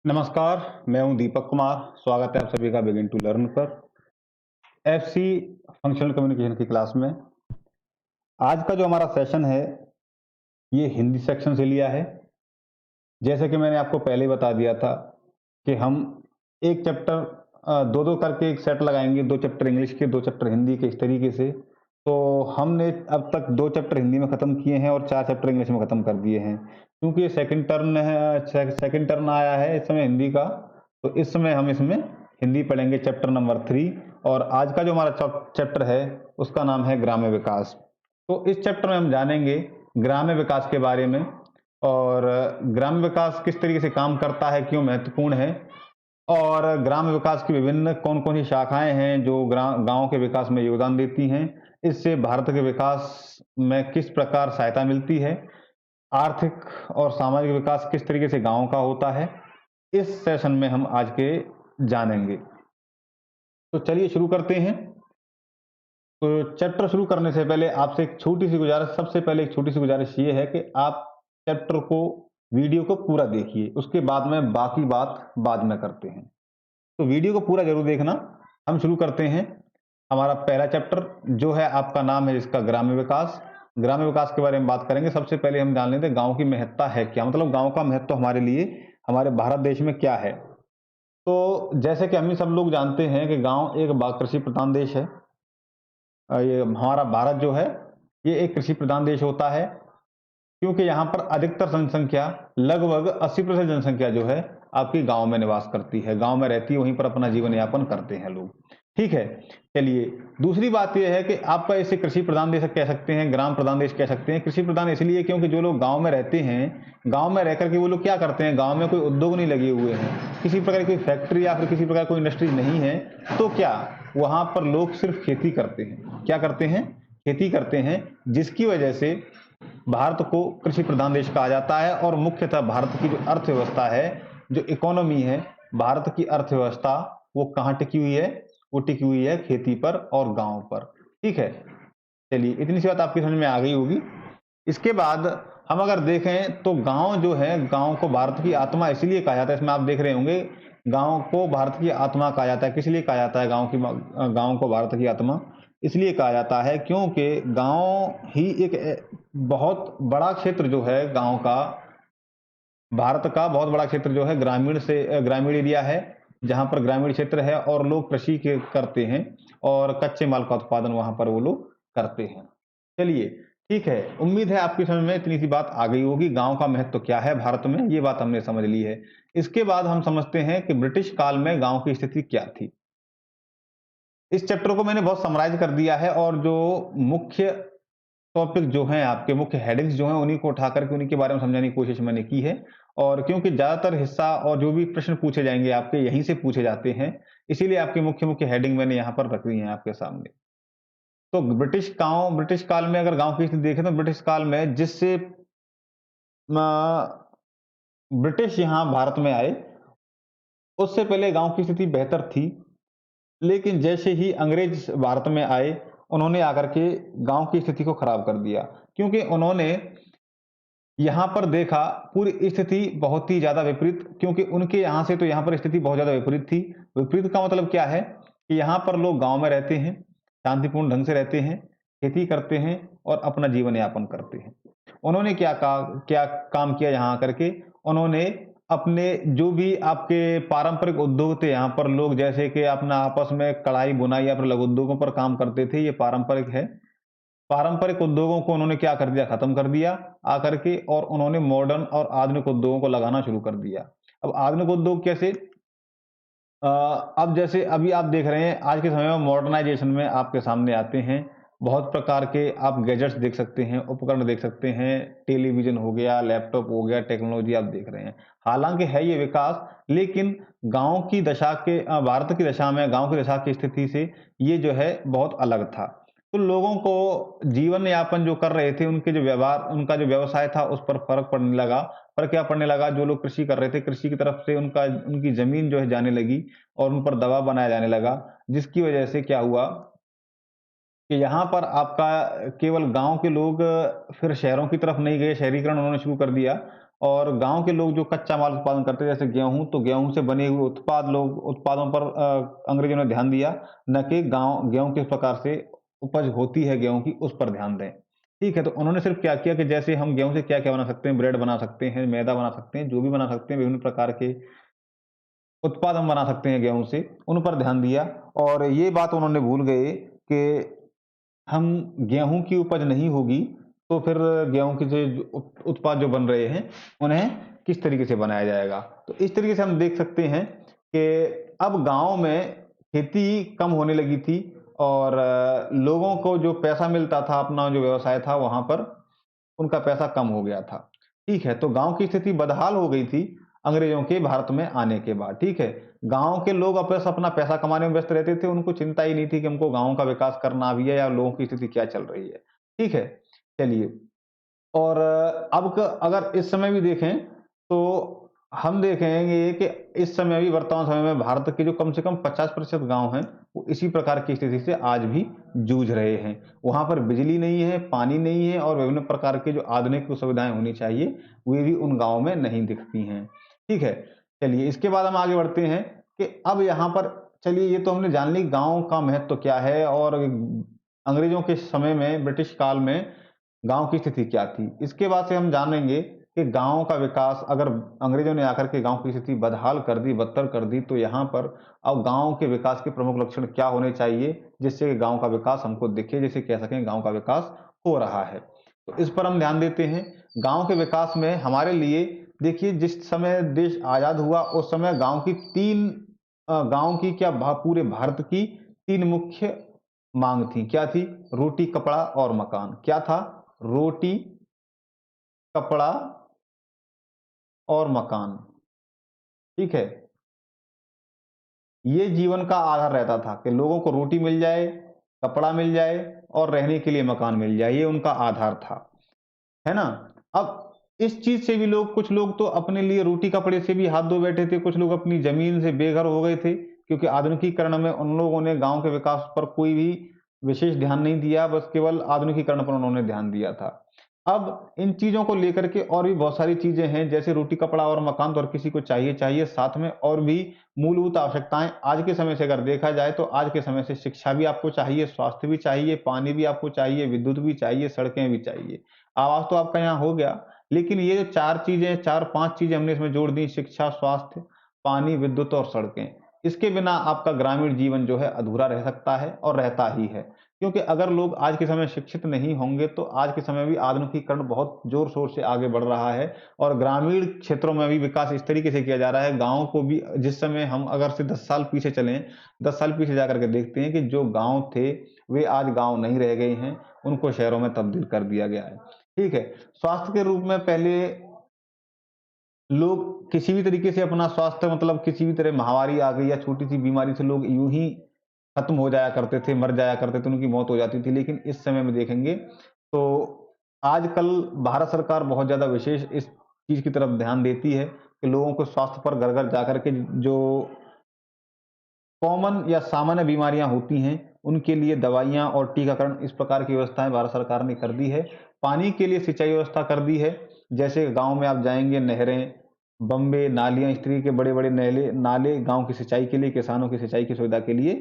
नमस्कार, मैं हूं दीपक कुमार। स्वागत है आप सभी का बिगिन टू लर्न पर एफसी फंक्शनल कम्युनिकेशन की क्लास में। आज का जो हमारा सेशन है, ये हिंदी सेक्शन से लिया है। जैसे कि मैंने आपको पहले ही बता दिया था कि हम एक चैप्टर दो-दो करके एक सेट लगाएंगे, 2 चैप्टर इंग्लिश के, 2 चैप्टर हिंदी के, इस तरीके से। तो हमने अब तक 2 चैप्टर हिंदी में खत्म किए हैं और 4 चैप्टर इंग्लिश में खत्म कर दिए हैं। क्योंकि ये सेकंड टर्न है, सेकंड टर्न आया है इस समय हिंदी का, तो इस समय हम इसमें हिंदी पढ़ेंगे चैप्टर नंबर 3। और आज का जो हमारा चैप्टर है उसका नाम है ग्राम्य विकास। तो इस चैप्टर में हम जानेंगे ग्राम्य विकास के बारे में, और ग्राम्य विकास किस तरीके से काम करता है, क्यों महत्वपूर्ण है, और ग्राम्य विकास की विभिन्न कौन-कौन सी शाखाएँ हैं जो गाँव के विकास में योगदान देती हैं। इससे भारत के विकास में किस प्रकार सहायता मिलती है, आर्थिक और सामाजिक विकास किस तरीके से गाँव का होता है, इस सेशन में हम आज के जानेंगे। तो चलिए शुरू करते हैं। तो चैप्टर शुरू करने से पहले आपसे एक छोटी-सी गुज़ारिश, सबसे पहले एक छोटी-सी गुज़ारिश ये है कि आप चैप्टर को, वीडियो को पूरा देखिए, उसके बाद में बाकी बात बाद में करते हैं। तो वीडियो को पूरा ज़रूर देखना। हम शुरू करते हैं। हमारा पहला चैप्टर जो है, आपका नाम है जिसका ग्राम्य विकास। ग्राम्य विकास के बारे में बात करेंगे। सबसे पहले हम जान लेते हैं गाँव की महत्ता है क्या? मतलब गाँव का महत्व हमारे लिए, हमारे भारत देश में क्या है? तो जैसे कि हम ही सब लोग जानते हैं कि गाँव एक कृषि प्रधान देश है। ये हमारा भारत जो है, ये एक कृषि प्रधान देश होता है, क्योंकि यहाँ पर अधिकतर जनसंख्या, लगभग 80% जनसंख्या जो है आपकी गाँव में निवास करती है, गाँव में रहती है, वहीं पर अपना जीवन यापन करते हैं लोग। ठीक है, चलिए दूसरी बात ये है कि आपका इसे कृषि प्रधान देश कह सकते हैं, ग्राम प्रधान देश कह सकते हैं। कृषि प्रधान इसलिए क्योंकि जो लोग गाँव में रहते हैं, गाँव में रह कर के वो लोग क्या करते हैं, गाँव में कोई उद्योग नहीं लगे हुए हैं, किसी प्रकार की कोई फैक्ट्री या फिर किसी प्रकार कोई इंडस्ट्री नहीं है, तो क्या वहाँ पर लोग सिर्फ खेती करते हैं। क्या करते हैं? खेती करते हैं, जिसकी वजह से भारत को कृषि प्रधान देश कहा जाता है। और मुख्यतः भारत की जो अर्थव्यवस्था है, जो इकोनॉमी है, भारत की अर्थव्यवस्था, वो कहाँ टिकी हुई है? वो टिकी हुई है खेती पर और गाँव पर। ठीक है, चलिए इतनी सी बात आपकी समझ में आ गई होगी। इसके बाद हम अगर देखें तो गाँव जो है, गाँव को भारत की आत्मा इसलिए कहा जाता है, इसमें आप देख रहे होंगे, गाँव को भारत की आत्मा कहा जाता है। किस लिए कहा जाता है गाँव को भारत की आत्मा? इसलिए कहा जाता है क्योंकि गाँव ही एक बहुत बड़ा क्षेत्र जो है गाँव का, भारत का बहुत बड़ा क्षेत्र जो है ग्रामीण एरिया है, जहाँ पर ग्रामीण क्षेत्र है और लोग कृषि के करते हैं और कच्चे माल का उत्पादन वहाँ पर वो लोग करते हैं। चलिए, ठीक है, उम्मीद है आपकी समझ में इतनी सी बात आ गई होगी, गाँव का महत्व क्या है भारत में, ये बात हमने समझ ली है। इसके बाद हम समझते हैं कि ब्रिटिश काल में गाँव की स्थिति क्या थी। इस चैप्टर को मैंने बहुत समराइज़ कर दिया है, और जो मुख्य टॉपिक जो हैं, आपके मुख्य हेडिंग्स जो हैं, उन्हीं को उठा करके उन्हीं के बारे में समझाने की कोशिश मैंने की है। और क्योंकि ज़्यादातर हिस्सा और जो भी प्रश्न पूछे जाएँगे आपके, यहीं से पूछे जाते हैं, इसीलिए आपकी मुख्य-मुख्य हेडिंग मैंने यहाँ पर रख दी हैं आपके सामने। तो ब्रिटिश काल में अगर गाँव की स्थिति देखें, तो ब्रिटिश काल में जिससे म ब्रिटिश यहाँ भारत में आए, उससे पहले गाँव की स्थिति बेहतर थी। लेकिन जैसे ही अंग्रेज भारत में आए, उन्होंने आकर के गाँव की स्थिति को खराब कर दिया। क्योंकि उन्होंने यहाँ पर देखा पूरी स्थिति बहुत ही ज़्यादा विपरीत, क्योंकि उनके यहाँ से तो यहाँ पर स्थिति बहुत ज़्यादा विपरीत थी। विपरीत का मतलब क्या है कि यहाँ पर लोग गाँव में रहते हैं, शांतिपूर्ण ढंग से रहते हैं, खेती करते हैं और अपना जीवन यापन करते हैं। उन्होंने क्या काम किया यहाँ आकर के, उन्होंने अपने जो भी आपके पारंपरिक उद्योग थे, यहाँ पर लोग जैसे कि अपना आपस में कढ़ाई, बुनाई या फिर लघु उद्योगों पर काम करते थे, ये पारंपरिक है। पारंपरिक उद्योगों को उन्होंने क्या कर दिया, खत्म कर दिया आकर के, और उन्होंने मॉडर्न और आधुनिक उद्योगों को लगाना शुरू कर दिया। अब आधुनिक उद्योग कैसे? अब जैसे अभी आप देख रहे हैं, आज के समय में मॉडर्नाइजेशन में आपके सामने आते हैं, बहुत प्रकार के आप गैजेट्स देख सकते हैं, उपकरण देख सकते हैं, टेलीविज़न हो गया, लैपटॉप हो गया, टेक्नोलॉजी आप देख रहे हैं। हालाँकि है ये विकास, लेकिन गाँव की दशा के भारत की दशा में, गाँव की दशा की स्थिति से ये जो है बहुत अलग था। तो लोगों को जीवन यापन जो कर रहे थे, उनके जो व्यवहार, उनका जो व्यवसाय था, उस पर फ़र्क पड़ने लगा। पर क्या पड़ने लगा, जो लोग कृषि कर रहे थे, कृषि की तरफ से उनकी ज़मीन जो है जाने लगी और उन पर दबाव बनाया जाने लगा, जिसकी वजह से क्या हुआ कि यहाँ पर आपका केवल गाँव के लोग फिर शहरों की तरफ नहीं गए, शहरीकरण उन्होंने शुरू कर दिया, और गाँव के लोग जो कच्चा माल उत्पादन करते हैं, जैसे गेहूँ, तो गेहूँ से बने हुए उत्पादों पर अंग्रेजों ने ध्यान दिया, न कि गेहूँ किस प्रकार से उपज होती है गेहूँ की, उस पर ध्यान दें। ठीक है, तो उन्होंने सिर्फ़ क्या किया कि जैसे हम गेहूँ से क्या-क्या बना सकते हैं, ब्रेड बना सकते हैं, मैदा बना सकते हैं, जो भी बना सकते हैं, विभिन्न प्रकार के उत्पाद हम बना सकते हैं गेहूँ से, उन पर ध्यान दिया। और ये बात उन्होंने भूल गए कि हम गेहूँ की उपज नहीं होगी, तो फिर गेहूँ के जो उत्पाद जो बन रहे हैं, उन्हें किस तरीके से बनाया जाएगा। तो इस तरीके से हम देख सकते हैं कि अब गाँव में खेती कम होने लगी थी और लोगों को जो पैसा मिलता था, अपना जो व्यवसाय था, वहाँ पर उनका पैसा कम हो गया था। ठीक है, तो गाँव की स्थिति बदहाल हो गई थी अंग्रेज़ों के भारत में आने के बाद, ठीक है। गाँव के लोग अब बस अपना पैसा कमाने में व्यस्त रहते थे, उनको चिंता ही नहीं थी कि हमको गाँव का विकास करना भी है या लोगों की स्थिति क्या चल रही है, ठीक है। चलिए, और अब क अगर इस समय भी देखें, तो हम देखेंगे कि इस समय भी वर्तमान समय में भारत के जो कम से कम 50% गाँव हैं, वो इसी प्रकार की स्थिति से आज भी जूझ रहे हैं। वहाँ पर बिजली नहीं है, पानी नहीं है और विभिन्न प्रकार की जो आधुनिक सुविधाएँ होनी चाहिए, वे भी उन गाँव में नहीं दिखती हैं। ठीक है? चलिए, इसके बाद हम आगे बढ़ते हैं कि अब यहाँ पर चलिए, ये तो हमने जान ली गाँव का महत्व क्या है और अंग्रेज़ों के समय में, ब्रिटिश काल में गाँव की स्थिति क्या थी? इसके बाद से हम जानेंगे कि गाँव का विकास अगर अंग्रेज़ों ने आकर के गाँव की स्थिति बदहाल कर दी, बदतर कर दी, तो यहाँ पर अब गाँव के विकास के प्रमुख लक्षण क्या होने चाहिए, जिससे गाँव का विकास हमको दिखे, जिसे कह सकें गाँव का विकास हो रहा है। तो इस पर हम ध्यान देते हैं। गाँव के विकास में हमारे लिए देखिए, जिस समय देश आज़ाद हुआ, उस समय गाँव की 3 गाँव की क्या पूरे भारत की 3 मुख्य माँग थी। क्या थी? रोटी, कपड़ा और मकान। क्या था? रोटी, कपड़ा और मकान, ठीक है? ये जीवन का आधार रहता था कि लोगों को रोटी मिल जाए, कपड़ा मिल जाए और रहने के लिए मकान मिल जाए, ये उनका आधार था, है ना? अब इस चीज़ से भी कुछ लोग तो अपने लिए रोटी-कपड़े से भी हाथ धो बैठे थे, कुछ लोग अपनी ज़मीन से बेघर हो गए थे, क्योंकि आधुनिकीकरण में उन लोगों ने गाँव के विकास पर कोई भी विशेष ध्यान नहीं दिया, बस केवल आधुनिकीकरण पर उन्होंने ध्यान दिया था। अब इन चीज़ों को लेकर के और भी बहुत सारी चीज़ें हैं, जैसे रोटी, कपड़ा और मकान तो हर किसी को चाहिए, साथ में और भी मूलभूत आवश्यकताएँ आज के समय से अगर देखा जाए, तो आज के समय से शिक्षा भी आपको चाहिए, स्वास्थ्य भी चाहिए, पानी भी आपको चाहिए, विद्युत भी चाहिए, सड़कें भी चाहिए। आवास तो आपका यहाँ हो गया, लेकिन ये जो 4 चीज़ें, 4-5 चीज़ें हमने इसमें जोड़ दी, शिक्षा, स्वास्थ्य, पानी, विद्युत और सड़कें। इसके बिना आपका ग्रामीण जीवन जो है अधूरा रह सकता है और रहता ही है। क्योंकि अगर लोग आज के समय शिक्षित नहीं होंगे, तो आज के समय भी आधुनिकीकरण बहुत ज़ोर-शोर से आगे बढ़ रहा है और ग्रामीण क्षेत्रों में भी विकास इस तरीके से किया जा रहा है, गाँव को भी जिस समय हम अगर से 10 साल पीछे चलें, 10 साल पीछे जाकर के देखते हैं कि जो गाँव थे, वे आज गाँव नहीं रह गए हैं, उनको शहरों में तब्दील कर दिया गया है। ठीक है? स्वास्थ्य के रूप में पहले लोग किसी भी तरीके से अपना स्वास्थ्य, मतलब किसी भी तरह महामारी आ गई या छोटी-सी बीमारी से लोग यूँ ही खत्म हो जाया करते थे, मर जाया करते थे, उनकी मौत हो जाती थी। लेकिन इस समय में देखेंगे तो आजकल भारत सरकार बहुत ज़्यादा विशेष इस चीज़ की तरफ ध्यान देती है कि लोगों को स्वास्थ्य पर घर-घर जाकर के जो कॉमन या सामान्य बीमारियाँ होती हैं, उनके लिए दवाइयाँ और टीकाकरण, इस प्रकार की व्यवस्थाएँ भारत सरकार ने कर दी है। पानी के लिए सिंचाई व्यवस्था कर दी है, जैसे गाँव में आप जाएँगे, नहरें, बम्बे, नालियाँ, इस तरीके के बड़े-बड़े नहले नाले गाँव की सिंचाई के लिए, किसानों की सिंचाई की सुविधा के लिए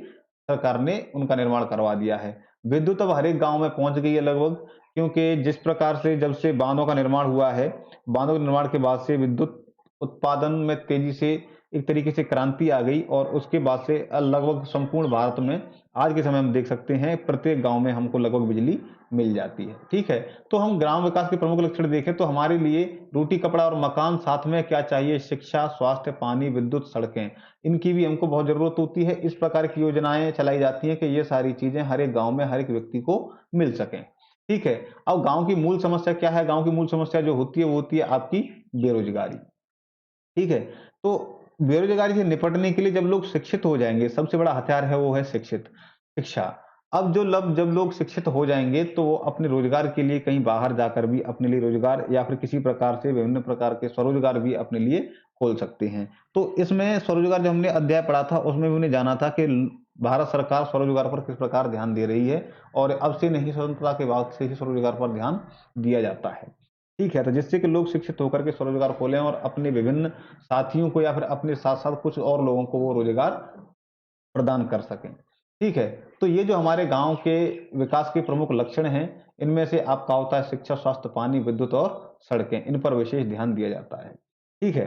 सरकार ने उनका निर्माण करवा दिया है। विद्युत अब हर एक गाँव में पहुँच गई है लगभग, क्योंकि जिस प्रकार से जब से बाँधों का निर्माण हुआ है, बाँधों के निर्माण के बाद से विद्युत उत्पादन में तेज़ी से एक तरीके से क्रांति आ गई और उसके बाद से लगभग संपूर्ण भारत में आज के समय हम देख सकते हैं, प्रत्येक गाँव में हमको लगभग बिजली मिल जाती है, ठीक है? तो हम ग्राम विकास के प्रमुख लक्षण देखें, तो हमारे लिए रोटी, कपड़ा और मकान, साथ में क्या चाहिए? शिक्षा, स्वास्थ्य, पानी, विद्युत, सड़कें, इनकी भी हमको बहुत ज़रूरत होती है। इस प्रकार की योजनाएँ चलाई जाती हैं कि ये सारी चीज़ें हर एक गाँव में हर एक व्यक्ति को मिल सकें, ठीक है? अब गाँव की मूल समस्या क्या है? गाँव की मूल समस्या जो होती है, वो होती है आपकी बेरोज़गारी। ठीक है? तो बेरोज़गारी से निपटने के लिए जब लोग शिक्षित हो जाएँगे, सबसे बड़ा हथियार है, वो है शिक्षा। अब जब लोग शिक्षित हो जाएँगे, तो वो अपने रोज़गार के लिए कहीं बाहर जाकर भी अपने लिए रोज़गार या फिर किसी प्रकार से विभिन्न प्रकार के स्वरोज़गार भी अपने लिए खोल सकते हैं। तो इसमें स्वरोज़गार जो हमने अध्याय पढ़ा था, उसमें भी हमने जाना था कि भारत सरकार स्वरोज़गार पर किस प्रकार ध्यान दे रही है और अब से नहीं, स्वतंत्रता के बाद से ही स्वरोज़गार पर ध्यान दिया जाता है। ठीक है, तो जिससे कि लोग शिक्षित होकर के स्वरोजगार खोलें और अपने विभिन्न साथियों को या फिर अपने साथ-साथ कुछ और लोगों को वो रोजगार प्रदान कर सकें। ठीक है, तो ये जो हमारे गाँव के विकास के प्रमुख लक्षण हैं, इनमें से आपका होता है शिक्षा, स्वास्थ्य, पानी, विद्युत और सड़कें, इन पर विशेष ध्यान दिया जाता है। ठीक है,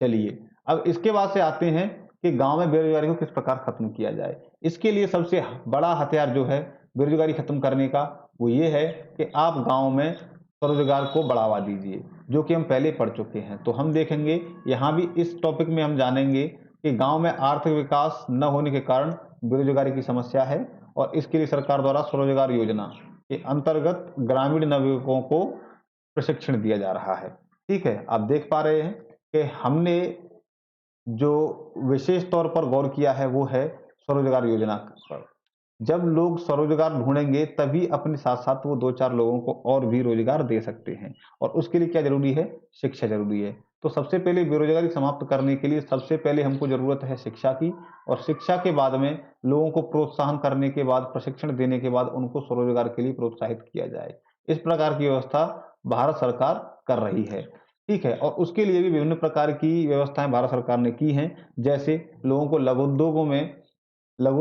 चलिए, अब इसके बाद से आते हैं कि गाँव में बेरोज़गारी को किस प्रकार खत्म किया जाए। इसके लिए सबसे बड़ा हथियार जो है बेरोज़गारी खत्म करने का, वो ये है कि आप गाँव में स्वरोजगार को बढ़ावा दीजिए, जो कि हम पहले पढ़ चुके हैं। तो हम देखेंगे, यहाँ भी इस टॉपिक में हम जानेंगे कि गाँव में आर्थिक विकास न होने के कारण बेरोजगारी की समस्या है और इसके लिए सरकार द्वारा स्वरोजगार योजना के अंतर्गत ग्रामीण नवयुवकों को प्रशिक्षण दिया जा रहा है। ठीक है, आप देख पा रहे हैं कि हमने जो विशेष तौर पर गौर किया है वो है स्वरोजगार योजना पर। जब लोग स्वरोजगार ढूँढेंगे तभी अपने साथ-साथ वो 2-4 लोगों को और भी रोजगार दे सकते हैं और उसके लिए क्या ज़रूरी है? शिक्षा ज़रूरी है। तो सबसे पहले बेरोजगारी समाप्त करने के लिए सबसे पहले हमको ज़रूरत है शिक्षा की और शिक्षा के बाद में लोगों को प्रोत्साहन करने के बाद, प्रशिक्षण देने के बाद उनको स्वरोजगार के लिए प्रोत्साहित किया जाए। इस प्रकार की व्यवस्था भारत सरकार कर रही है। ठीक है? और उसके लिए भी विभिन्न प्रकार की व्यवस्थाएँ भारत सरकार ने की हैं। जैसे लोगों को लघु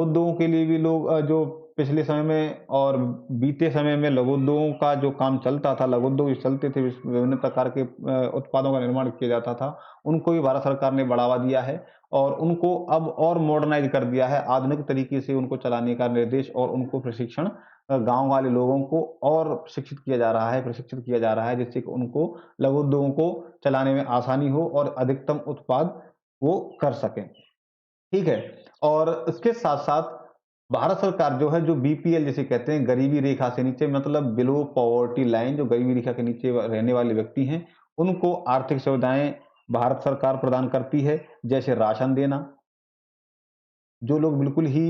उद्योगों के लिए भी लोग जो पिछले समय में और बीते समय में लघु उद्योगों का जो काम चलता था, लघु उद्योग जो चलते थे, विभिन्न प्रकार के उत्पादों का निर्माण किया जाता था, उनको भी भारत सरकार ने बढ़ावा दिया है और उनको अब और मॉडर्नाइज़ कर दिया है, आधुनिक तरीके से उनको चलाने का निर्देश और उनको प्रशिक्षण गाँव वाले लोगों को और शिक्षित किया जा रहा है, प्रशिक्षित किया जा रहा है, जिससे कि उनको लघु उद्योगों को चलाने में आसानी हो और अधिकतम उत्पाद वो कर सकें। ठीक है? और इसके साथ-साथ भारत सरकार जो है, जो बीपीएल जिसे कहते हैं, गरीबी रेखा से नीचे, मतलब बिलो पॉवर्टी लाइन, जो गरीबी रेखा के नीचे रहने वाले व्यक्ति हैं, उनको आर्थिक सुविधाएँ भारत सरकार प्रदान करती है, जैसे राशन देना। जो लोग बिल्कुल ही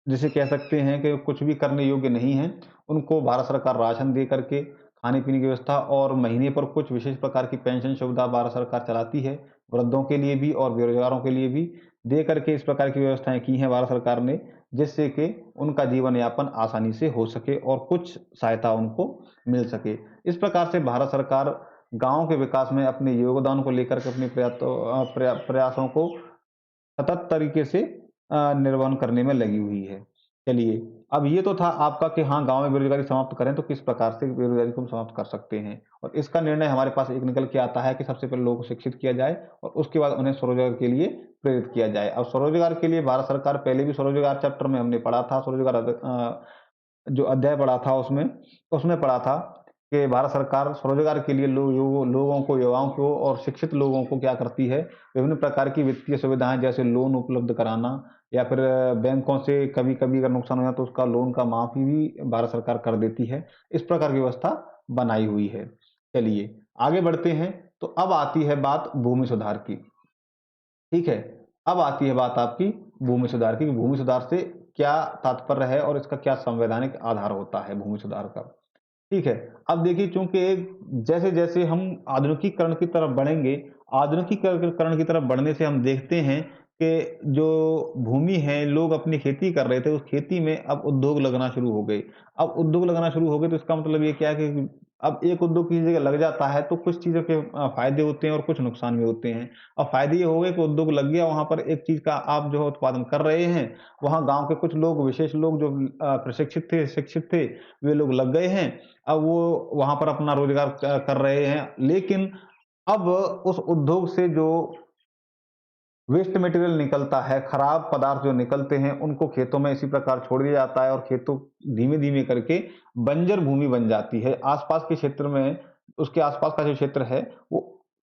जिसे कह सकते हैं कि कुछ भी करने योग्य नहीं हैं, उनको भारत सरकार राशन दे करके खाने-पीने की व्यवस्था और महीने पर कुछ विशेष प्रकार की पेंशन सुविधा भारत सरकार चलाती है, वृद्धों के लिए भी और बेरोज़गारों के लिए भी, दे करके इस प्रकार की व्यवस्थाएँ की हैं भारत सरकार ने, जिससे कि उनका जीवन यापन आसानी से हो सके और कुछ सहायता उनको मिल सके। इस प्रकार से भारत सरकार गाँव के विकास में अपने योगदान को लेकर के अपने प्रयासों को सतत तरीके से निर्वहन करने में लगी हुई है। चलिए, अब ये तो था आपका कि हाँ, गाँव में बेरोज़गारी समाप्त करें तो किस प्रकार से बेरोज़गारी को हम समाप्त कर सकते हैं। और इसका निर्णय हमारे पास एक निकल के आता है कि सबसे पहले लोगों को शिक्षित किया जाए और उसके बाद उन्हें स्वरोज़गार के लिए प्रेरित किया जाए। अब स्वरोज़गार के लिए भारत सरकार, पहले भी स्वरोज़गार चैप्टर में हमने पढ़ा था, जो अध्याय पढ़ा था उसमें, उसमें पढ़ा था कि भारत सरकार स्वरोजगार के लिए लोगों को, युवाओं को और शिक्षित लोगों को क्या करती है, विभिन्न प्रकार की वित्तीय सुविधाएँ जैसे लोन उपलब्ध कराना या फिर बैंकों से कभी-कभी अगर नुकसान हो जाए तो उसका लोन का माफ़ी भी भारत सरकार कर देती है। इस प्रकार की व्यवस्था बनाई हुई है। चलिए, आगे बढ़ते हैं, तो अब आती है बात भूमि सुधार की। ठीक है? अब आती है बात आपकी भूमि सुधार की, कि भूमि सुधार से क्या तात्पर्य है और इसका क्या संवैधानिक आधार होता है भूमि सुधार का। ठीक है। अब देखिए, चूँकि जैसे-जैसे हम आधुनिकीकरण की तरफ बढ़ेंगे, आधुनिकीकरण की तरफ बढ़ने से हम देखते हैं कि जो भूमि है, लोग अपनी खेती कर रहे थे, उस खेती में अब उद्योग लगना शुरू हो गए। अब उद्योग लगना शुरू हो गए तो इसका मतलब ये क्या है कि अब एक उद्योग किसी जगह लग जाता है तो कुछ चीज़ों के फ़ायदे होते हैं और कुछ नुकसान भी होते हैं। अब फ़ायदे ये हो गए कि उद्योग लग गया, वहाँ पर एक चीज़ का आप जो है उत्पादन कर रहे हैं, वहाँ गाँव के कुछ लोग, विशेष लोग जो प्रशिक्षित थे, शिक्षित थे, वे लोग लग गए हैं। अब वो वहाँ पर अपना रोज़गार कर रहे हैं। लेकिन अब उस उद्योग से जो वेस्ट मटेरियल निकलता है, खराब पदार्थ जो निकलते हैं, उनको खेतों में इसी प्रकार छोड़ दिया जाता है और खेतों धीमे-धीमे करके बंजर भूमि बन जाती है। आस-पास के क्षेत्र में, उसके आस-पास का जो क्षेत्र है, वो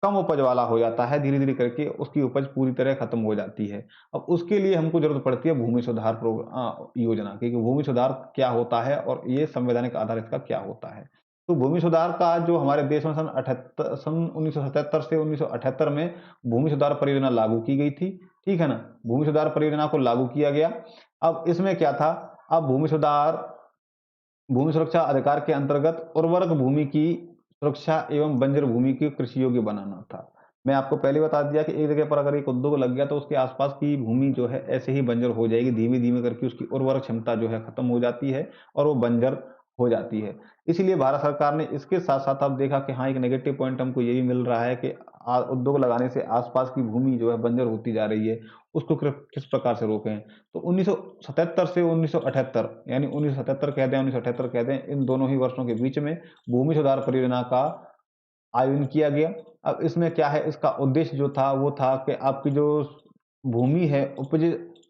कम उपज वाला हो जाता है, धीरे-धीरे करके उसकी उपज पूरी तरह खत्म हो जाती है। अब उसके लिए हमको ज़रूरत पड़ती है भूमि सुधार योजना की, कि भूमि सुधार क्या होता है और ये संवैधानिक आधार इसका क्या होता है। तो भूमि सुधार का जो हमारे देश में सन 1977 से 1978 में भूमि सुधार परियोजना लागू की गई थी, ठीक है ना? भूमि सुधार परियोजना को लागू किया गया। अब इसमें क्या था, अब भूमि सुरक्षा अधिकार के अंतर्गत उर्वरक भूमि की सुरक्षा एवं बंजर भूमि को कृषि योग्य बनाना था। मैं आपको पहले बता दिया कि एक जगह पर अगर एक उद्योग लग गया तो उसके आसपास की भूमि जो है ऐसे ही बंजर हो जाएगी, धीमे-धीमे करके उसकी उर्वरक क्षमता जो है खत्म हो जाती है और वो बंजर हो जाती है। इसीलिए भारत सरकार ने इसके साथ-साथ अब देखा कि हाँ, एक नेगेटिव पॉइंट हमको ये भी मिल रहा है कि उद्योग लगाने से आस-पास की भूमि जो है बंजर होती जा रही है, उसको किस प्रकार से रोकें। तो 1977 से 1978 यानी 1977 कह दें, 1978 कह दें, इन दोनों ही वर्षों के बीच में भूमि सुधार परियोजना का आयोजन किया गया। अब इसमें क्या है, इसका उद्देश्य जो था वो था कि आपकी जो भूमि है,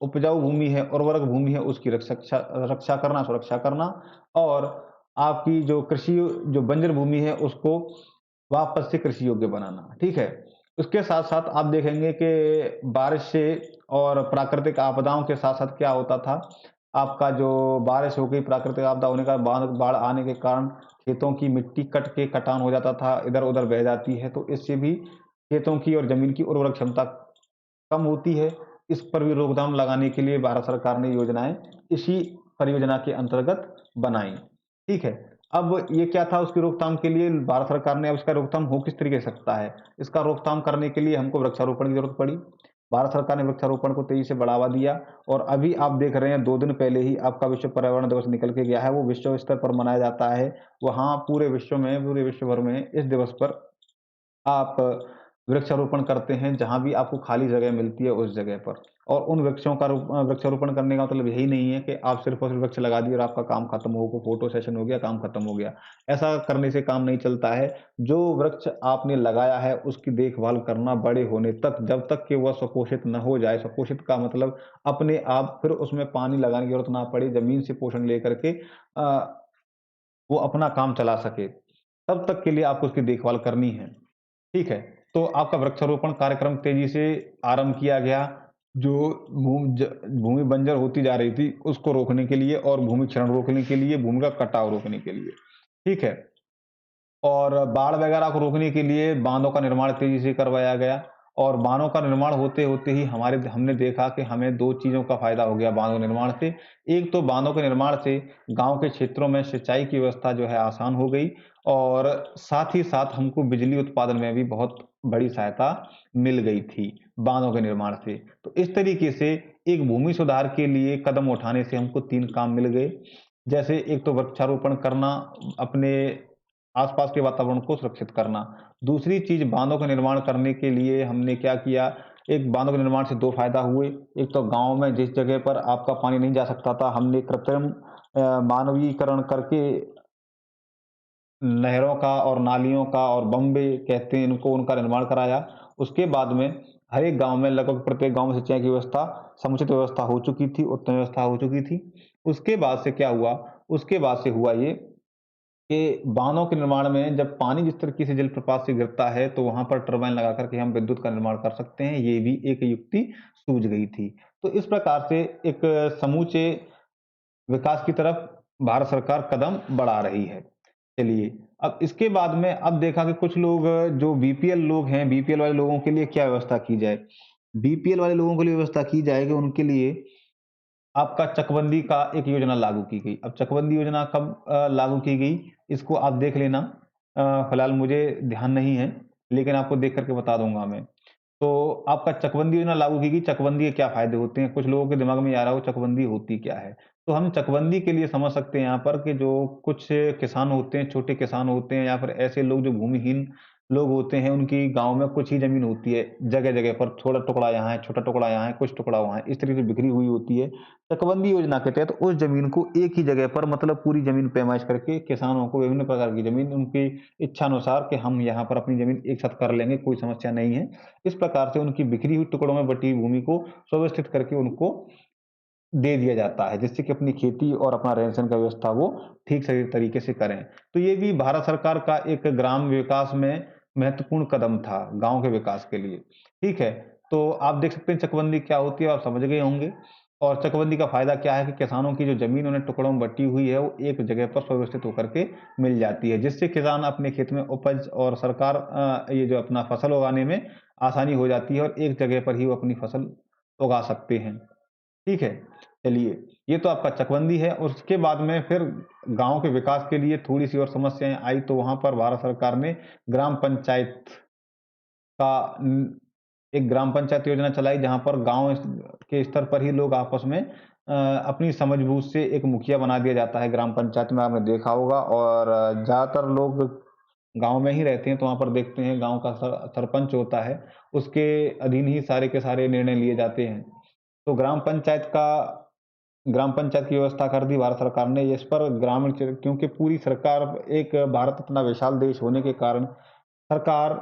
उपजाऊ भूमि है, उर्वरक भूमि है, उसकी रक्षा करना, सुरक्षा करना और आपकी जो कृषि जो बंजर भूमि है उसको वापस से कृषि योग्य बनाना, ठीक है? उसके साथ-साथ आप देखेंगे कि बारिश से और प्राकृतिक आपदाओं के साथ-साथ क्या होता था, आपका जो बारिश हो गई, प्राकृतिक आपदा होने का बाद बाढ़ आने के कारण खेतों की मिट्टी कट के कटान हो जाता था, इधर-उधर बह जाती है, तो इससे भी खेतों की और ज़मीन की उर्वरक क्षमता कम होती है। इस पर भी रोकथाम लगाने के लिए भारत सरकार ने योजनाएँ इसी परियोजना के अंतर्गत बनाई। ठीक है? अब ये क्या था, उसकी रोकथाम के लिए भारत सरकार ने, अब इसका रोकथाम हो किस तरीके से सकता है? इसका रोकथाम करने के लिए हमको वृक्षारोपण की ज़रूरत पड़ी। भारत सरकार ने वृक्षारोपण को तेज़ी से बढ़ावा दिया और अभी आप देख रहे हैं 2 दिन पहले ही आपका विश्व पर्यावरण दिवस निकल के गया है, वो विश्व स्तर पर मनाया जाता है। वहाँ पूरे विश्व में, पूरे विश्व भर में इस दिवस पर आप वृक्षारोपण करते हैं, जहाँ भी आपको खाली जगह मिलती है उस जगह पर। और उन वृक्षों का वृक्षारोपण करने का मतलब यही नहीं है कि आप सिर्फ़ और सिर्फ़ वृक्ष लगा दिए और आपका काम खत्म हो गया, फ़ोटो सेशन हो गया, काम खत्म हो गया। ऐसा करने से काम नहीं चलता है। जो वृक्ष आपने लगाया है उसकी देखभाल करना बड़े होने तक, जब तक कि वह सुपोषित न हो जाए। सुपोषित का मतलब अपने आप फिर उसमें पानी लगाने की ज़रूरत ना पड़े, ज़मीन से पोषण लेकर के वो अपना काम चला सके। तब तक के लिए आपको उसकी देखभाल करनी है। ठीक है, तो आपका वृक्षारोपण कार्यक्रम तेज़ी से आरंभ किया गया, जो भूमि बंजर होती जा रही थी, उसको रोकने के लिए और भूमि क्षरण रोकने के लिए, भूमि का कटाव रोकने के लिए, ठीक है? और बाढ़ वगैरह को रोकने के लिए बाँधों का निर्माण तेज़ी से करवाया गया और बाँधों का निर्माण होते-होते ही हमने देखा कि हमें 2 चीज़ों का फ़ायदा हो गया बाँधों के निर्माण से। एक तो बाँधों के निर्माण से गाँव के क्षेत्रों में सिंचाई की व्यवस्था जो है आसान हो गई और साथ ही साथ हमको बिजली उत्पादन में भी बहुत बड़ी सहायता मिल गई थी, बाँधों के निर्माण से। तो इस तरीके से एक भूमि सुधार के लिए कदम उठाने से हमको 3 काम मिल गए। जैसे एक तो वृक्षारोपण करना, अपने आसपास के वातावरण को सुरक्षित करना। दूसरी चीज़, बाँधों का निर्माण करने के लिए हमने क्या किया, एक बाँधों के निर्माण से 2 फ़ायदा हुए। एक तो गाँव में जिस जगह पर आपका पानी नहीं जा सकता था, हमने कृत्रिम मानवीकरण करके नहरों का और नालियों का और बम्बे कहते हैं इनको, उनका निर्माण कराया। उसके बाद में हर एक गाँव में, लगभग प्रत्येक गाँव में सिंचाई की व्यवस्था, समुचित व्यवस्था हो चुकी थी, उत्तम व्यवस्था हो चुकी थी। उसके बाद से क्या हुआ, उसके बाद से हुआ ये कि बाँधों के निर्माण में जब पानी जिस तरीके से जलप्रपात से गिरता है, तो वहाँ पर टरबाइन लगा कर के हम विद्युत का निर्माण कर सकते हैं, ये भी एक युक्ति सूझ गई थी। तो इस प्रकार से एक समूचे विकास की तरफ भारत सरकार कदम बढ़ा रही है। चलिए, अब इसके बाद में अब देखा कि कुछ लोग जो बीपीएल लोग हैं, बीपीएल वाले लोगों के लिए क्या व्यवस्था की जाए? बीपीएल वाले लोगों के लिए व्यवस्था की जाए कि उनके लिए आपका चकबंदी का एक योजना लागू की गई। अब चकबंदी योजना कब लागू की गई, इसको आप देख लेना। फिलहाल मुझे ध्यान नहीं है, लेकिन आपको देख कर के बता दूँगा मैं। तो आपका चकबंदी योजना लागू की गई, चकबंदी के क्या फ़ायदे होते हैं? कुछ लोगों के दिमाग में ये आ रहा हो चकबंदी होती क्या है? तो हम चकबंदी के लिए समझ सकते हैं यहाँ पर कि जो कुछ किसान होते हैं, छोटे किसान होते हैं या फिर ऐसे लोग जो भूमिहीन लोग होते हैं, उनकी गाँव में कुछ ही ज़मीन होती है, जगह-जगह पर थोड़ा टुकड़ा यहाँ है, छोटा टुकड़ा यहाँ है, कुछ टुकड़ा वहाँ है, इस तरीके से बिखरी हुई होती है। चकबंदी योजना के तहत उस ज़मीन को एक ही जगह पर, मतलब पूरी ज़मीन पैमाइश करके किसानों को विभिन्न प्रकार की ज़मीन उनकी इच्छानुसार कि हम यहाँ पर अपनी ज़मीन एक साथ कर लेंगे, कोई समस्या नहीं है। इस प्रकार से उनकी बिखरी हुई टुकड़ों में बटी हुई भूमि को सुव्यवस्थित करके उनको दे दिया जाता है, जिससे कि अपनी खेती और अपना रहन-सहन का व्यवस्था वो ठीक सही तरीके से करें। तो ये भी भारत सरकार का एक ग्राम विकास में महत्वपूर्ण कदम था, गाँव के विकास के लिए। ठीक है? तो आप देख सकते हैं चकबंदी क्या होती है, आप समझ गए होंगे। और चकबंदी का फ़ायदा क्या है कि किसानों की जो ज़मीन उन्हें टुकड़ों में बँटी हुई है, वो एक जगह पर सुव्यवस्थित होकर के मिल जाती है, जिससे किसान अपने खेत में उपज और सरकार ये जो अपना फसल उगाने में आसानी हो जाती है और एक जगह पर ही वो अपनी फसल उगा सकते हैं। ठीक है? चलिए, ये तो आपका चकबंदी है और उसके बाद में फिर गाँव के विकास के लिए थोड़ी-सी और समस्याएँ आई, तो वहाँ पर भारत सरकार ने ग्राम पंचायत का एक ग्राम पंचायत योजना चलाई, जहाँ पर गाँव के स्तर पर ही लोग आपस में अपनी समझ-बूझ से एक मुखिया बना दिया जाता है ग्राम पंचायत में, आपने देखा होगा। और ज़्यादातर लोग गाँव में ही रहते हैं, तो वहाँ पर देखते हैं गाँव का सरपंच होता है, उसके अधीन ही सारे के सारे निर्णय लिए जाते हैं। तो ग्राम पंचायत की व्यवस्था कर दी भारत सरकार ने। इस पर ग्रामीण क्षेत्र, क्योंकि पूरी सरकार, एक भारत इतना विशाल देश होने के कारण सरकार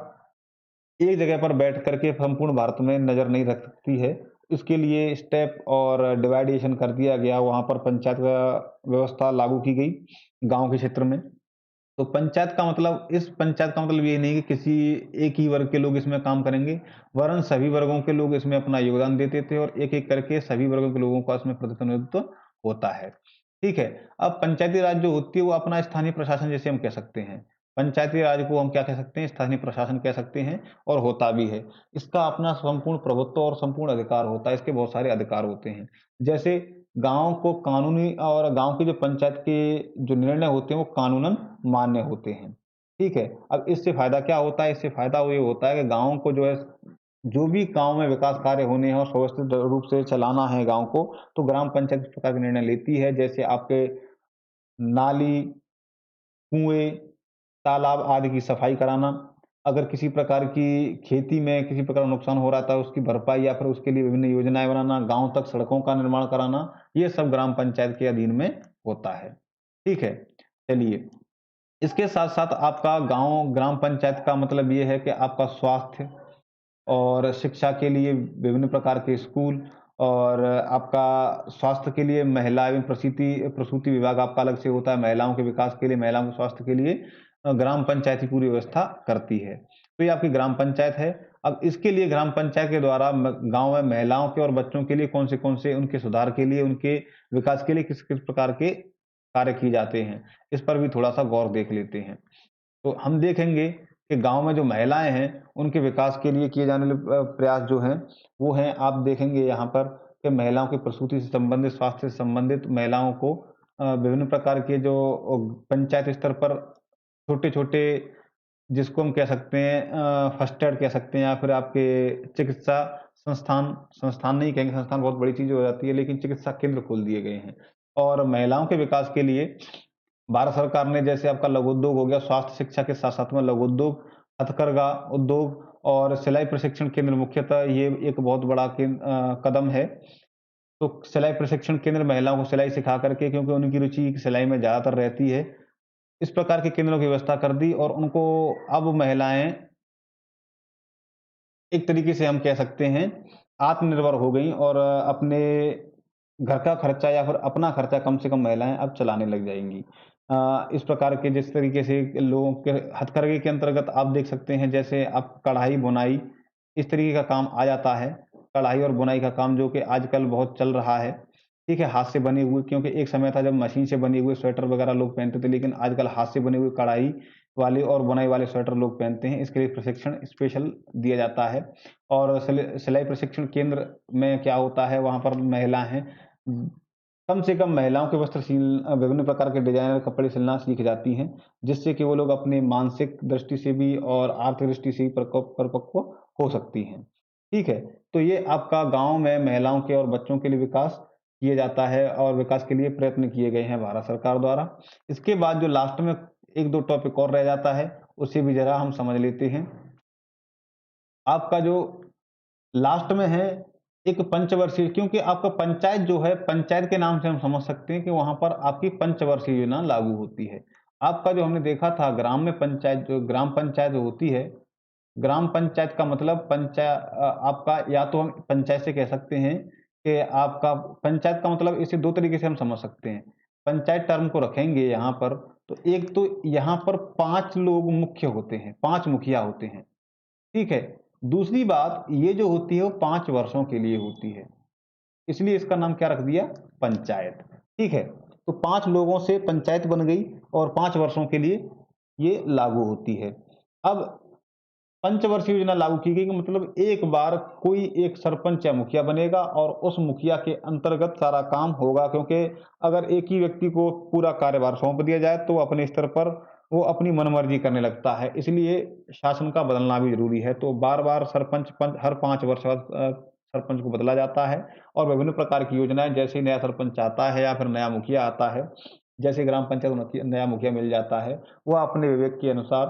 एक जगह पर बैठ कर के संपूर्ण भारत में नज़र नहीं रख सकती है। इसके लिए स्टेप और डिवाइडेशन कर दिया गया, वहाँ पर पंचायत व्यवस्था लागू की गई गाँव के क्षेत्र में। तो पंचायत का मतलब ये नहीं कि किसी एक ही वर्ग के लोग इसमें काम करेंगे, वरन सभी वर्गों के लोग इसमें अपना योगदान देते थे और एक-एक करके सभी वर्गों के लोगों का इसमें प्रतिनिधित्व होता है। ठीक है? अब पंचायती राज जो होती है वो अपना स्थानीय प्रशासन जिसे हम कह सकते हैं। पंचायती राज को हम क्या कह सकते हैं? स्थानीय प्रशासन कह सकते हैं, और होता भी है। इसका अपना संपूर्ण प्रभुत्व और संपूर्ण अधिकार होता है, इसके बहुत सारे अधिकार होते हैं। जैसे गाँव को कानूनी, और गाँव की जो पंचायत के जो निर्णय होते हैं वो कानूनन मान्य होते हैं। ठीक है? अब इससे फ़ायदा क्या होता है? इससे फ़ायदा ये होता है कि गाँव को जो है, जो भी गाँव में विकास कार्य होने हैं और सुव्यवस्थित रूप से चलाना है गाँव को, तो ग्राम पंचायत इस प्रकार के निर्णय लेती है। जैसे आपके नाली, कुएँ, तालाब आदि की सफाई कराना, अगर किसी प्रकार की खेती में किसी प्रकार का नुकसान हो रहा था, उसकी भरपाई या फिर उसके लिए विभिन्न योजनाएँ बनाना, गाँव तक सड़कों का निर्माण कराना, ये सब ग्राम पंचायत के अधीन में होता है। ठीक है? चलिए, इसके साथ-साथ आपका गाँव ग्राम पंचायत का मतलब ये है कि आपका स्वास्थ्य और शिक्षा के लिए विभिन्न प्रकार के स्कूल, और आपका स्वास्थ्य के लिए महिला एवं प्रसूति विभाग आपका अलग से होता है। महिलाओं के विकास के लिए, महिलाओं के स्वास्थ्य के लिए ग्राम पंचायत ही पूरी व्यवस्था करती है। तो ये आपकी ग्राम पंचायत है। अब इसके लिए ग्राम पंचायत के द्वारा गाँव में महिलाओं के और बच्चों के लिए कौन से उनके सुधार के लिए, उनके विकास के लिए किस-किस प्रकार के कार्य किए जाते हैं, इस पर भी थोड़ा-सा गौर देख लेते हैं। तो हम देखेंगे कि गाँव में जो महिलाएँ हैं, उनके विकास के लिए किए जाने वाले प्रयास जो हैं, वो हैं, आप देखेंगे यहाँ पर कि महिलाओं की प्रसूति से संबंधित, स्वास्थ्य से संबंधित महिलाओं को विभिन्न प्रकार के जो पंचायत स्तर पर छोटे-छोटे, जिसको हम कह सकते हैं फर्स्ट एड कह सकते हैं, या फिर आपके चिकित्सा संस्थान, संस्थान नहीं कहेंगे, संस्थान बहुत बड़ी चीज़ हो जाती है, लेकिन चिकित्सा केंद्र खोल दिए गए हैं। और महिलाओं के विकास के लिए भारत सरकार ने, जैसे आपका लघु उद्योग हो गया, स्वास्थ्य शिक्षा के साथ-साथ में लघु उद्योग, हथकरघा उद्योग और सिलाई प्रशिक्षण केंद्र, मुख्यतः ये एक बहुत बड़ा कदम है। तो सिलाई प्रशिक्षण केंद्र महिलाओं को सिलाई सिखा कर के, क्योंकि उनकी रुचि सिलाई में ज़्यादातर रहती है, इस प्रकार के केंद्रों की व्यवस्था कर दी, और उनको अब महिलाएँ एक तरीके से हम कह सकते हैं आत्मनिर्भर हो गई, और अपने घर का खर्चा या फिर अपना खर्चा कम से कम महिलाएँ अब चलाने लग जाएँगी। इस प्रकार के, जिस तरीके से लोगों के हथकरघे के अंतर्गत आप देख सकते हैं, जैसे आप कढ़ाई, बुनाई, इस तरीके का काम आ जाता है। कढ़ाई और बुनाई का काम जो कि आजकल बहुत चल रहा है, ठीक है? हाथ से बने हुए, क्योंकि एक समय था जब मशीन से बने हुए स्वेटर वगैरह लोग पहनते थे, लेकिन आजकल हाथ से बने हुए कढ़ाई वाले और बुनाई वाले स्वेटर लोग पहनते हैं। इसके लिए प्रशिक्षण स्पेशल दिया जाता है। और सिलाई प्रशिक्षण केंद्र में क्या होता है, वहाँ पर महिलाएँ हैं, कम से कम महिलाओं के विभिन्न प्रकार के डिज़ाइनर कपड़े सिलना सीख जाती हैं, जिससे कि वो लोग अपनी मानसिक दृष्टि से भी और आर्थिक दृष्टि से भी परिपक्व हो सकती हैं। ठीक है? तो ये आपका गाँव में महिलाओं के और बच्चों के लिए विकास किया जाता है, और विकास के लिए प्रयत्न किए गए हैं भारत सरकार द्वारा। इसके बाद जो लास्ट में 1-2 टॉपिक और रह जाता है, उसे भी ज़रा हम समझ लेते हैं। आपका जो लास्ट में है एक पंचवर्षीय, क्योंकि आपका पंचायत जो है, पंचायत के नाम से हम समझ सकते हैं कि वहाँ पर आपकी पंचवर्षीय योजना लागू होती है। आपका जो हमने देखा था ग्राम में पंचायत, जो ग्राम पंचायत जो होती है, ग्राम पंचायत का मतलब आपका, या तो हम पंचायत से कह सकते हैं कि आपका पंचायत का मतलब, इसे 2 तरीके से हम समझ सकते हैं। पंचायत टर्म को रखेंगे यहाँ पर, तो एक तो यहाँ पर 5 लोग मुख्य होते हैं, 5 मुखिया होते हैं। ठीक है? दूसरी बात ये जो होती है वो 5 वर्षों के लिए होती है, इसलिए इसका नाम क्या रख दिया? पंचायत। ठीक है? तो 5 लोगों से पंचायत बन गई, और 5 वर्षों के लिए ये लागू होती है। अब पंचवर्षीय योजना लागू की गई कि मतलब एक बार कोई एक सरपंच या मुखिया बनेगा, और उस मुखिया के अंतर्गत सारा काम होगा, क्योंकि अगर एक ही व्यक्ति को पूरा कार्यभार सौंप दिया जाए, तो अपने स्तर पर वो अपनी मनमर्जी करने लगता है। इसलिए शासन का बदलना भी ज़रूरी है। तो बार-बार सरपंच पंच हर 5 वर्ष बाद सरपंच को बदला जाता है और विभिन्न प्रकार की योजनाएं, जैसे नया सरपंच आता है या फिर नया मुखिया आता है, जैसे ग्राम पंचायत नया मुखिया मिल जाता है, वह अपने विवेक के अनुसार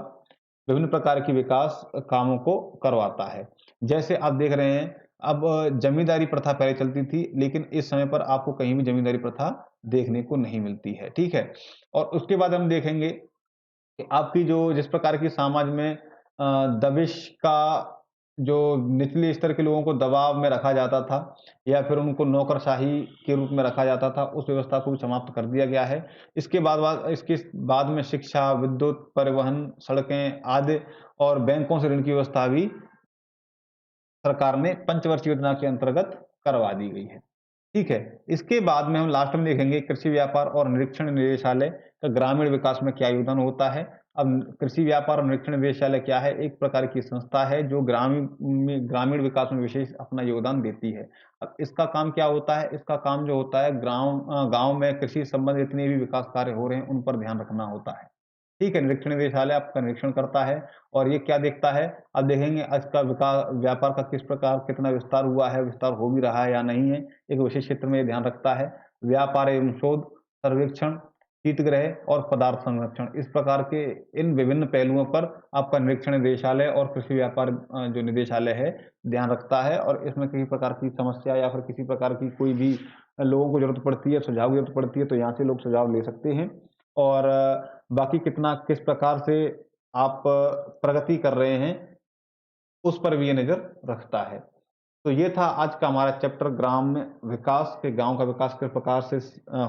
विभिन्न प्रकार की विकास कामों को करवाता है। जैसे आप देख रहे हैं, अब जमींदारी प्रथा पहले चलती थी, लेकिन इस समय पर आपको कहीं भी जमींदारी प्रथा देखने को नहीं मिलती है, ठीक है? और उसके बाद हम देखेंगे कि आपकी जो जिस प्रकार की समाज में दबिश का जो निचले स्तर के लोगों को दबाव में रखा जाता था या फिर उनको नौकरशाही के रूप में रखा जाता था, उस व्यवस्था को भी समाप्त कर दिया गया है। इसके बाद में शिक्षा, विद्युत, परिवहन, सड़कें आदि और बैंकों से ऋण की व्यवस्था भी सरकार ने पंचवर्षीय योजना के अंतर्गत करवा दी गई है। ठीक है। इसके बाद में हम लास्ट में देखेंगे कृषि व्यापार और निरीक्षण निदेशालय का ग्रामीण विकास में क्या योगदान होता है। अब कृषि व्यापार और निरीक्षण निदेशालय क्या है? एक प्रकार की संस्था है जो ग्रामीण विकास में विशेष अपना योगदान देती है। अब इसका काम क्या होता है? इसका काम जो होता है गाँव में कृषि संबंधित जितने भी विकास कार्य हो रहे हैं उन पर ध्यान रखना होता है। ठीक है, निरीक्षण निदेशालय आपका निरीक्षण करता है और ये क्या देखता है? अब देखेंगे आज का व्यापार का किस प्रकार कितना विस्तार हुआ है, विस्तार हो भी रहा है या नहीं है, एक विशेष क्षेत्र में ये ध्यान रखता है। व्यापार एवं शोध, सर्वेक्षण, शीतगृह और पदार्थ संरक्षण, इस प्रकार के इन विभिन्न पहलुओं पर आपका निरीक्षण निदेशालय और कृषि व्यापार जो निदेशालय है, ध्यान रखता है और इसमें किसी प्रकार की समस्या या फिर किसी प्रकार की कोई भी लोगों को ज़रूरत पड़ती है, सुझाव की ज़रूरत पड़ती है, तो यहाँ से लोग सुझाव ले सकते हैं। और बाकी किस प्रकार से आप प्रगति कर रहे हैं, उस पर भी ये नज़र रखता है। तो ये था आज का हमारा चैप्टर ग्राम विकास के गाँव का विकास किस प्रकार से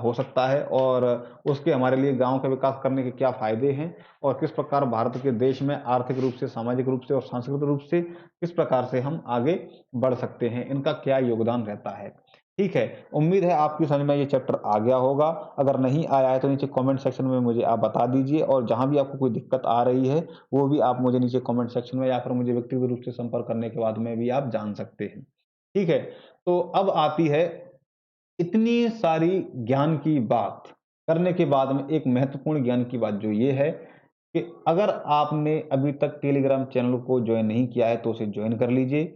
हो सकता है और उसके हमारे लिए गाँव का विकास करने के क्या फ़ायदे हैं और किस प्रकार भारत के देश में आर्थिक रूप से, सामाजिक रूप से और सांस्कृतिक रूप से किस प्रकार से हम आगे बढ़ सकते हैं, इनका क्या योगदान रहता है। ठीक है, उम्मीद है आपकी समझ में ये चैप्टर आ गया होगा। अगर नहीं आया है तो नीचे कमेंट सेक्शन में मुझे आप बता दीजिए और जहाँ भी आपको कोई दिक्कत आ रही है, वो भी आप मुझे नीचे कमेंट सेक्शन में या फिर मुझे व्यक्तिगत रूप से संपर्क करने के बाद में भी आप जान सकते हैं। ठीक है, तो अब आती है इतनी सारी ज्ञान की बात करने के बाद में एक महत्वपूर्ण ज्ञान की बात जो ये है कि अगर आपने अभी तक टेलीग्राम चैनल को ज्वाइन नहीं किया है तो उसे ज्वाइन कर लीजिए।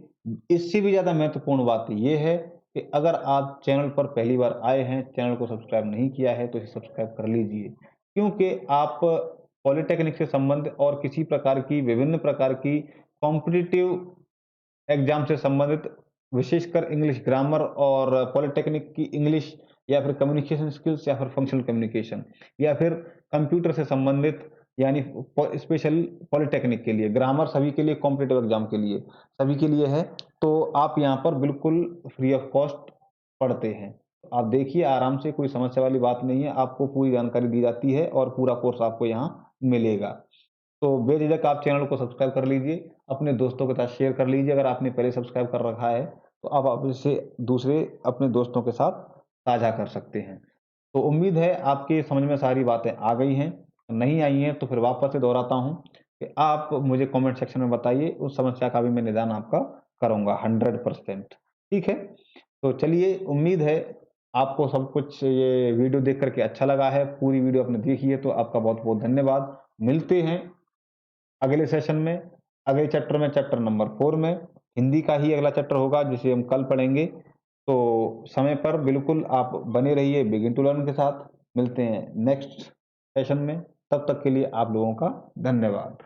इससे भी ज़्यादा महत्वपूर्ण बात ये है कि अगर आप चैनल पर पहली बार आए हैं, चैनल को सब्सक्राइब नहीं किया है तो इसे सब्सक्राइब कर लीजिए। क्योंकि आप पॉलिटेक्निक से संबंधित और किसी प्रकार की विभिन्न प्रकार की कॉम्पिटिटिव एग्जाम से संबंधित विशेषकर इंग्लिश ग्रामर और पॉलिटेक्निक की इंग्लिश या फिर कम्युनिकेशन स्किल्स या फिर फंक्शनल कम्युनिकेशन या फिर कंप्यूटर से संबंधित यानी स्पेशल पॉलिटेक्निक के लिए ग्रामर सभी के लिए कॉम्पिटिटिव एग्जाम के लिए सभी के लिए है। तो आप यहाँ पर बिल्कुल फ्री ऑफ कॉस्ट पढ़ते हैं। आप देखिए आराम से, कोई समस्या वाली बात नहीं है, आपको पूरी जानकारी दी जाती है और पूरा कोर्स आपको यहाँ मिलेगा। तो बेझिझक आप चैनल को सब्सक्राइब कर लीजिए, अपने दोस्तों के साथ शेयर कर लीजिए। अगर आपने पहले सब्सक्राइब कर रखा है, तो अब आप इसे दूसरे अपने दोस्तों के साथ साझा कर सकते हैं। तो उम्मीद है आपकी समझ में सारी बातें आ गई हैं, नहीं आई हैं तो फिर वापस से दोहराता हूँ कि आप मुझे कमेंट सेक्शन में बताइए, उस समस्या का भी मैं निदान आपका करूँगा 100%। ठीक है? तो चलिए, उम्मीद है आपको सब कुछ ये वीडियो देख कर के अच्छा लगा है। पूरी वीडियो आपने देखी है तो आपका बहुत-बहुत धन्यवाद। मिलते हैं अगले सेशन में, अगले चैप्टर में, चैप्टर नंबर 4 में। हिंदी का ही अगला चैप्टर होगा जिसे हम कल पढ़ेंगे। तो समय पर बिल्कुल आप बने रहिए बिगिन टू लर्न के साथ। मिलते हैं नेक्स्ट सेशन में, तब तक के लिए आप लोगों का धन्यवाद।